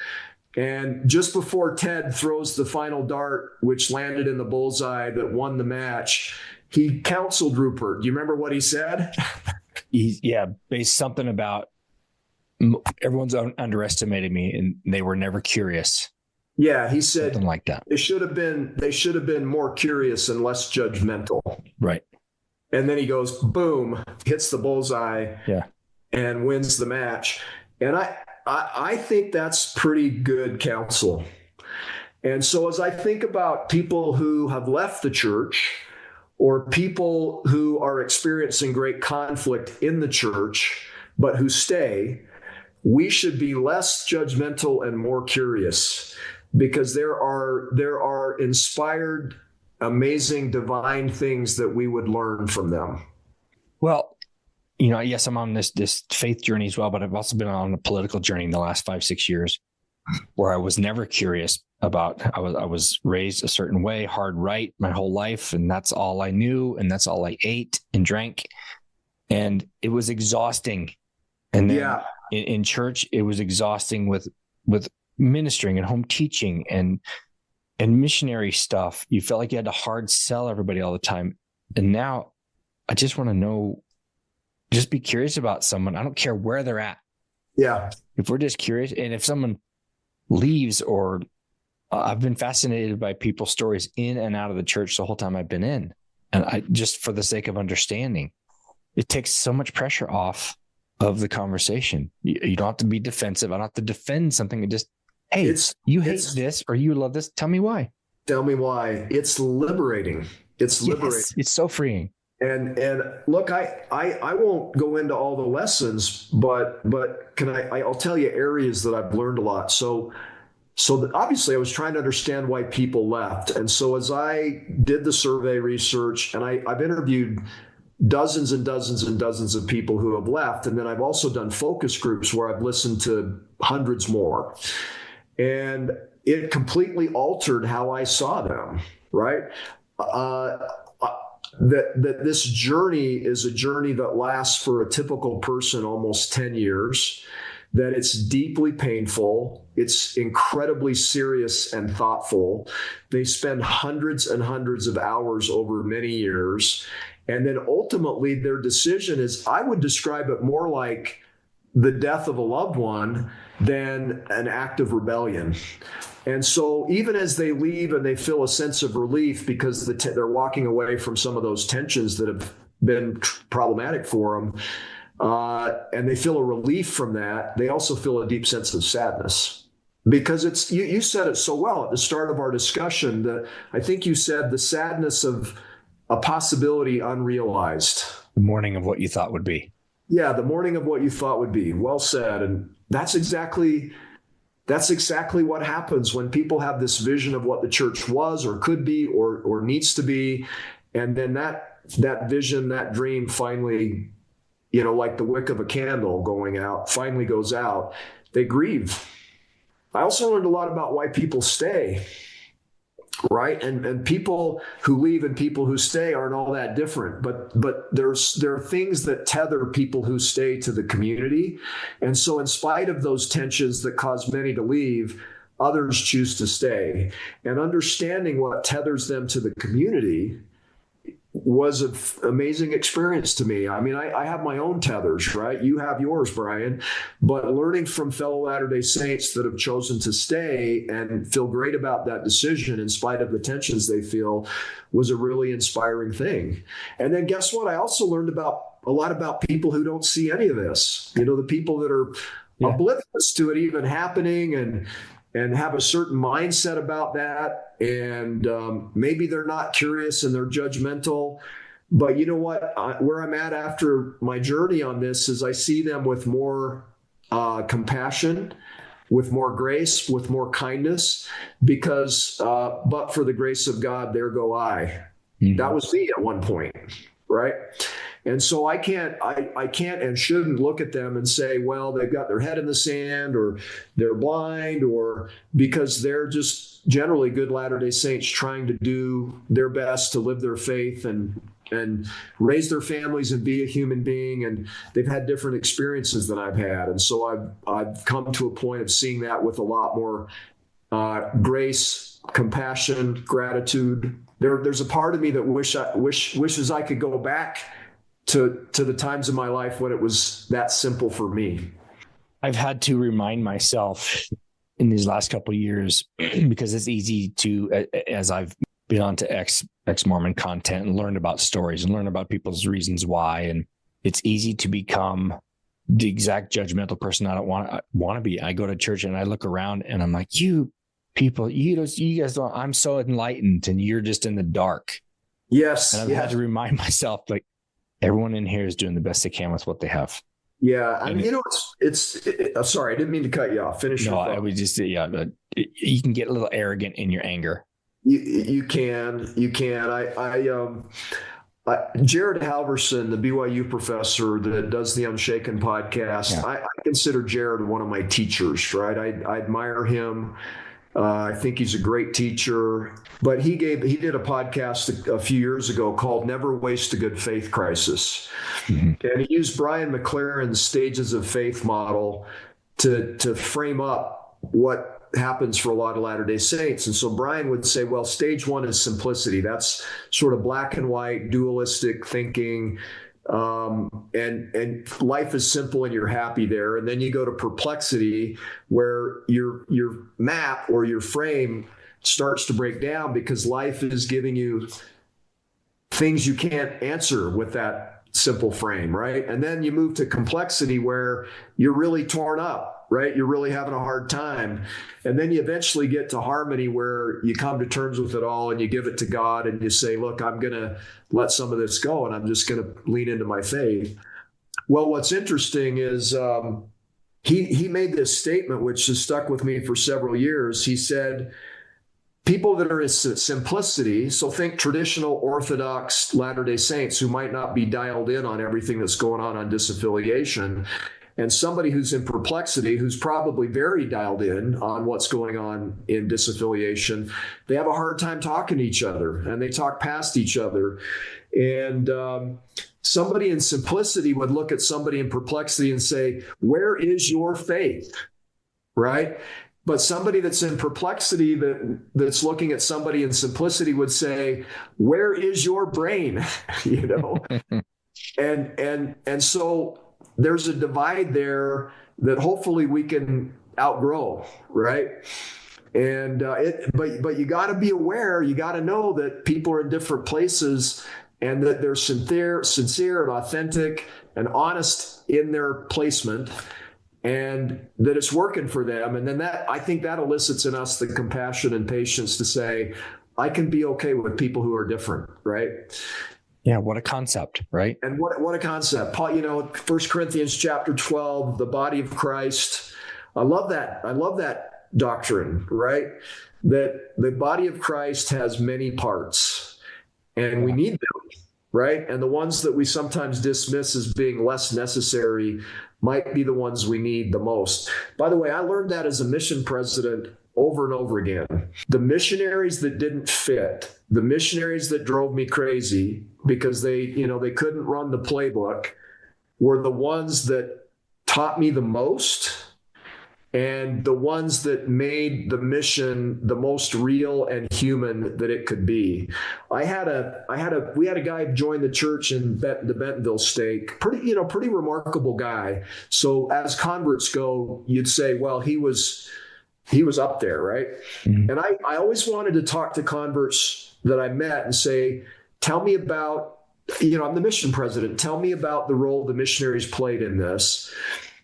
And just before Ted throws the final dart, which landed in the bullseye that won the match, he counseled Rupert. Do you remember what he said? Based something about everyone's underestimated me and they were never curious. Yeah, he said something like that. They should have been more curious and less judgmental. Right. And then he goes, boom, hits the bullseye, and wins the match. And I think that's pretty good counsel. And so as I think about people who have left the church or people who are experiencing great conflict in the church, but who stay, we should be less judgmental and more curious, because there are inspired, amazing, divine things that we would learn from them. Well, yes, I'm on this faith journey as well, but I've also been on a political journey in the last 5-6 years where I was never curious about. I was raised a certain way, hard right my whole life, and that's all I knew, and that's all I ate and drank, and it was exhausting. And then in church, it was exhausting with ministering and home teaching and missionary stuff. You felt like you had to hard sell everybody all the time, and now I just want to know. Just be curious about someone. I don't care where they're at. Yeah. If we're just curious, and if someone leaves, or I've been fascinated by people's stories in and out of the church the whole time I've been in. And I just, for the sake of understanding, it takes so much pressure off of the conversation. You don't have to be defensive. I don't have to defend something. It just, hey, you hate this or you love this. Tell me why. Tell me why. It's liberating. It's liberating. Yes, it's so freeing. And look, I won't go into all the lessons, but I'll tell you areas that I've learned a lot. So obviously I was trying to understand why people left. And so as I did the survey research, and I've interviewed dozens and dozens and dozens of people who have left. And then I've also done focus groups where I've listened to hundreds more. And it completely altered how I saw them, right? That this journey is a journey that lasts for a typical person almost 10 years, that it's deeply painful, it's incredibly serious and thoughtful. They spend hundreds and hundreds of hours over many years. And then ultimately their decision is, I would describe it more like the death of a loved one than an act of rebellion. And so even as they leave and they feel a sense of relief because they're walking away from some of those tensions that have been problematic for them, and they feel a relief from that, they also feel a deep sense of sadness. Because it's, you said it so well at the start of our discussion, that I think you said the sadness of a possibility unrealized. The mourning of what you thought would be. Yeah, the mourning of what you thought would be. Well said. And that's exactly what happens when people have this vision of what the church was or could be or needs to be. And then that vision, that dream finally, like the wick of a candle going out, finally goes out. They grieve. I also learned a lot about why people stay, right? And people who leave and people who stay aren't all that different, but there are things that tether people who stay to the community. And so in spite of those tensions that cause many to leave, others choose to stay. And understanding what tethers them to the community was an amazing experience to me. I mean, I have my own tethers, right? You have yours, Brian. But learning from fellow Latter-day Saints that have chosen to stay and feel great about that decision in spite of the tensions they feel was a really inspiring thing. And then guess what? I also learned a lot about people who don't see any of this. The people that are oblivious to it even happening and have a certain mindset about that. And maybe they're not curious and they're judgmental. But you know what? Where I'm at after my journey on this is I see them with more compassion, with more grace, with more kindness, because but for the grace of God, there go I. Mm-hmm. That was me at one point, right? And so I can't and shouldn't look at them and say, well, they've got their head in the sand or they're blind, or because they're just generally good Latter-day Saints trying to do their best to live their faith and raise their families and be a human being. And they've had different experiences than I've had. And so I've come to a point of seeing that with a lot more grace, compassion, gratitude. There's a part of me that wishes I could go back to the times of my life when it was that simple for me. I've had to remind myself in these last couple of years, because it's easy to, as I've been onto ex-Mormon content and learned about stories and learned about people's reasons why, and it's easy to become the exact judgmental person I don't want to be. I go to church and I look around and I'm like, you people, you guys don't, I'm so enlightened and you're just in the dark. Yes. And I've had to remind myself, like, everyone in here is doing the best they can with what they have. Yeah. I And mean, sorry, I didn't mean to cut you off. Finish your no, thought. I would just say, yeah, but you can get a little arrogant in your anger. You can. Jared Halverson, the BYU professor that does the Unshaken podcast, Yeah. I consider Jared one of my teachers, right? I admire him. I think he's a great teacher, but he did a podcast a few years ago called Never Waste a Good Faith Crisis. And he used Brian McLaren's stages of faith model to frame up what happens for a lot of Latter-day Saints. And so Brian would say, well, stage one is simplicity. That's sort of black and white, dualistic thinking. And life is simple and you're happy there. And then you go to perplexity, where your map or your frame starts to break down because life is giving you things you can't answer with that simple frame, right? And then you move to complexity, where you're really torn up, right? You're really having a hard time. And then you eventually get to harmony, where you come to terms with it all and you give it to God and you say, look, I'm going to let some of this go and I'm just going to lean into my faith. Well, what's interesting is he made this statement, which has stuck with me for several years. He said, people that are in simplicity, so think traditional Orthodox Latter-day Saints who might not be dialed in on everything that's going on disaffiliation, and somebody who's in perplexity, who's probably very dialed in on what's going on in disaffiliation, they have a hard time talking to each other and they talk past each other. And somebody in simplicity would look at somebody in perplexity and say, where is your faith? Right? But somebody that's in perplexity that's looking at somebody in simplicity would say, where is your brain? You know? And so there's a divide there that hopefully we can outgrow, right? And but you got to be aware, you got to know that people are in different places and that they're sincere and authentic and honest in their placement, and that it's working for them. And then I think that elicits in us the compassion and patience to say, I can be okay with people who are different, right? Yeah, what a concept, right? And what a concept. Paul, 1 Corinthians chapter 12, the body of Christ. I love that. I love that doctrine, right? That the body of Christ has many parts and we need them, right? And the ones that we sometimes dismiss as being less necessary might be the ones we need the most. By the way, I learned that as a mission president over and over again. The missionaries that didn't fit, the missionaries that drove me crazy because they couldn't run the playbook, were the ones that taught me the most and the ones that made the mission the most real and human that it could be. We had a guy join the church in the Bentonville stake, pretty remarkable guy. So as converts go, you'd say, well, he was up there, right? Mm-hmm. And I always wanted to talk to converts that I met and say, tell me about, I'm the mission president. Tell me about the role the missionaries played in this.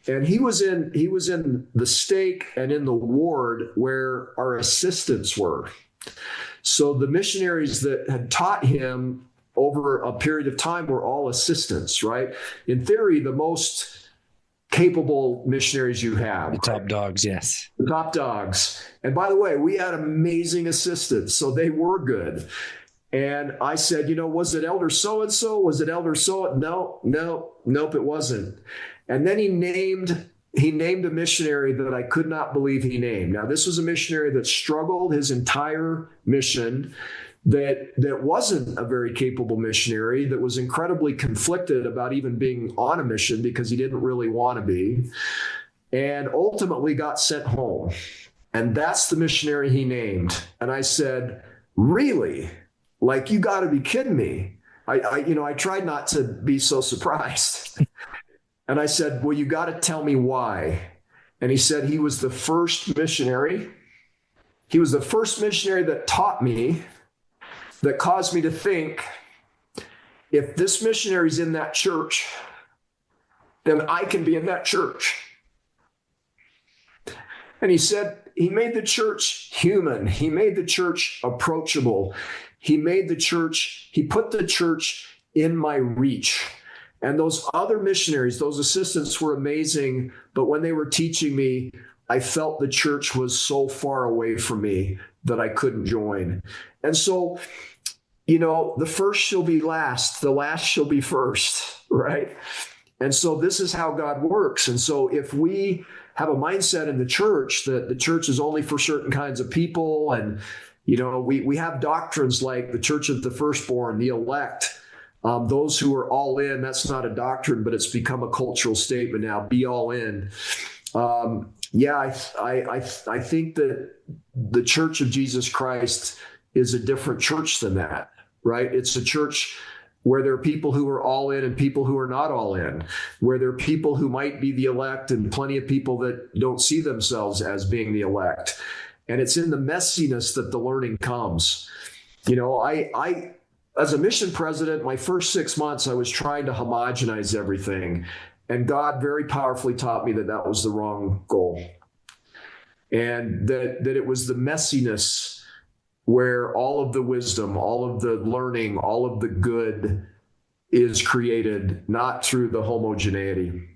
And he was in the stake and in the ward where our assistants were. So the missionaries that had taught him over a period of time were all assistants, right? In theory, the most capable missionaries you have. The top dogs, yes. The top dogs. And by the way, we had amazing assistants, so they were good. And I said, was it Elder so-and-so? Was it Elder so? Nope, it wasn't. And then he named a missionary that I could not believe he named. Now, this was a missionary that struggled his entire mission, that wasn't a very capable missionary, that was incredibly conflicted about even being on a mission because he didn't really want to be, and ultimately got sent home. And that's the missionary he named. And I said, really? Like, you got to be kidding me. I tried not to be so surprised. And I said, well, you got to tell me why. And he said he was the first missionary. He was the first missionary that taught me, that caused me to think, if this missionary's in that church, then I can be in that church. And he said he made the church human. He made the church approachable. He put the church in my reach. And those other missionaries, those assistants were amazing. But when they were teaching me, I felt the church was so far away from me that I couldn't join. And so, the first shall be last, the last shall be first, right? And so this is how God works. And so if we have a mindset in the church that the church is only for certain kinds of people, and, we have doctrines like the church of the firstborn, the elect, those who are all in, that's not a doctrine, but it's become a cultural statement now, be all in. I think that the Church of Jesus Christ is a different church than that, right? It's a church where there are people who are all in and people who are not all in, where there are people who might be the elect and plenty of people that don't see themselves as being the elect. And it's in the messiness that the learning comes. I as a mission president, my first 6 months, I was trying to homogenize everything. And God very powerfully taught me that that was the wrong goal. And that it was the messiness where all of the wisdom, all of the learning, all of the good is created, not through the homogeneity.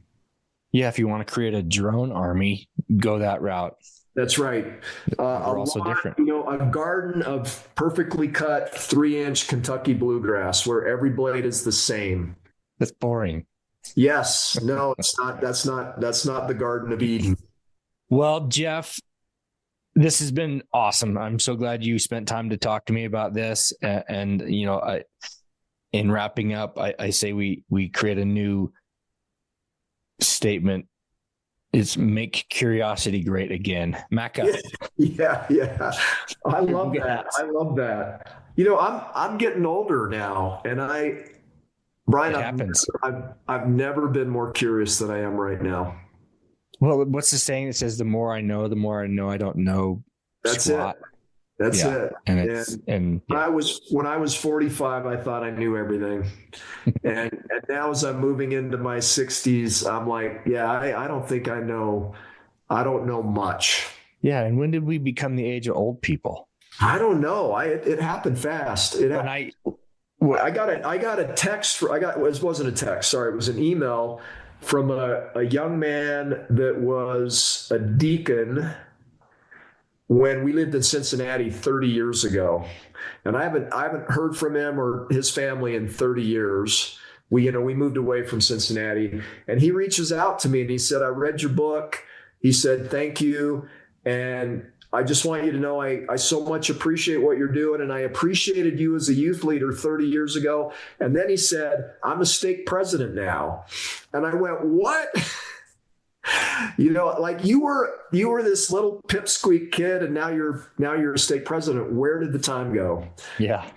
Yeah, if you want to create a drone army, go that route. That's right. We're also different. A garden of perfectly cut 3-inch Kentucky bluegrass where every blade is the same. That's boring. Yes. No, it's not. That's not the Garden of Eden. Well, Jeff, this has been awesome. I'm so glad you spent time to talk to me about this. And in wrapping up, I say we create a new statement. It's make curiosity great again. Macca. Yeah. I love that. I'm getting older now, and Brian, I've never been more curious than I am right now. Well, what's the saying that says the more I know I don't know? That's squat. it. That's it. And when I was 45, I thought I knew everything. and now as I'm moving into my 60s, I'm like, I don't think I know much. Yeah. And when did we become the age of old people? I don't know. It happened fast. I got a text it wasn't a text. Sorry. It was an email from a young man that was a deacon when we lived in Cincinnati 30 years ago. And I haven't heard from him or his family in 30 years. We moved away from Cincinnati, and he reaches out to me and he said, I read your book. He said, thank you. And I just want you to know, I so much appreciate what you're doing. And I appreciated you as a youth leader 30 years ago. And then he said, I'm a stake president now. And I went, what? Like you were this little pipsqueak kid, and now you're a stake president. Where did the time go? Yeah.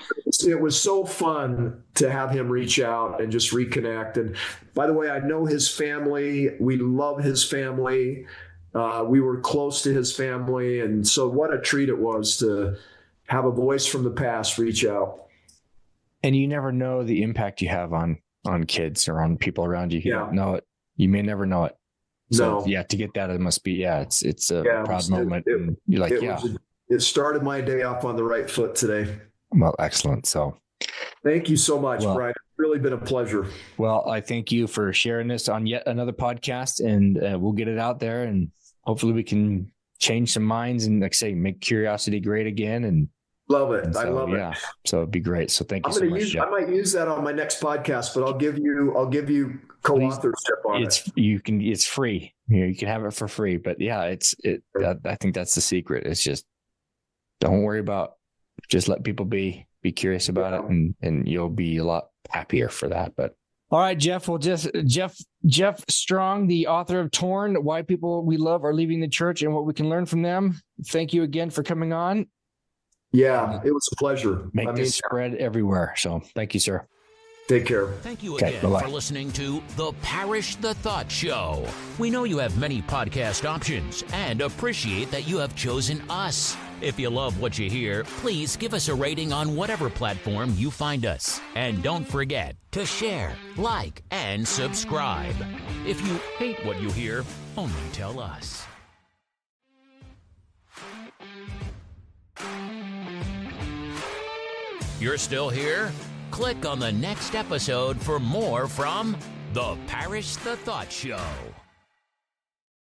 It was so fun to have him reach out and just reconnect. And by the way, I know his family. We love his family. We were close to his family. And so what a treat it was to have a voice from the past reach out. And you never know the impact you have on kids or on people around you. You don't know it. You may never know it. So to get that, it must be, it's a proud moment. And you're like, it started my day off on the right foot today. Well, excellent. So thank you so much, Brian. It's really been a pleasure. Well, I thank you for sharing this on yet another podcast, and we'll get it out there, and hopefully we can change some minds and, like I say, make curiosity great again. And love it. I love it. Yeah. So it'd be great. So thank you so much. I might use that on my next podcast, but I'll give you co-authorship on it. It's free. You can have it for free, but I think that's the secret. It's just, don't worry about, just let people be curious about it, and you'll be a lot happier for that. But all right, Jeff. Well, Jeff Strong, the author of Torn, Why People We Love Are Leaving the Church and What We Can Learn from Them. Thank you again for coming on. Yeah, it was a pleasure. Make this spread everywhere. So thank you, sir. Take care. Thank you again for listening to the Parrish the Thought Show. We know you have many podcast options and appreciate that you have chosen us. If you love what you hear, please give us a rating on whatever platform you find us. And don't forget to share, like, and subscribe. If you hate what you hear, only tell us. You're still here? Click on the next episode for more from The Parrish the Thought Show.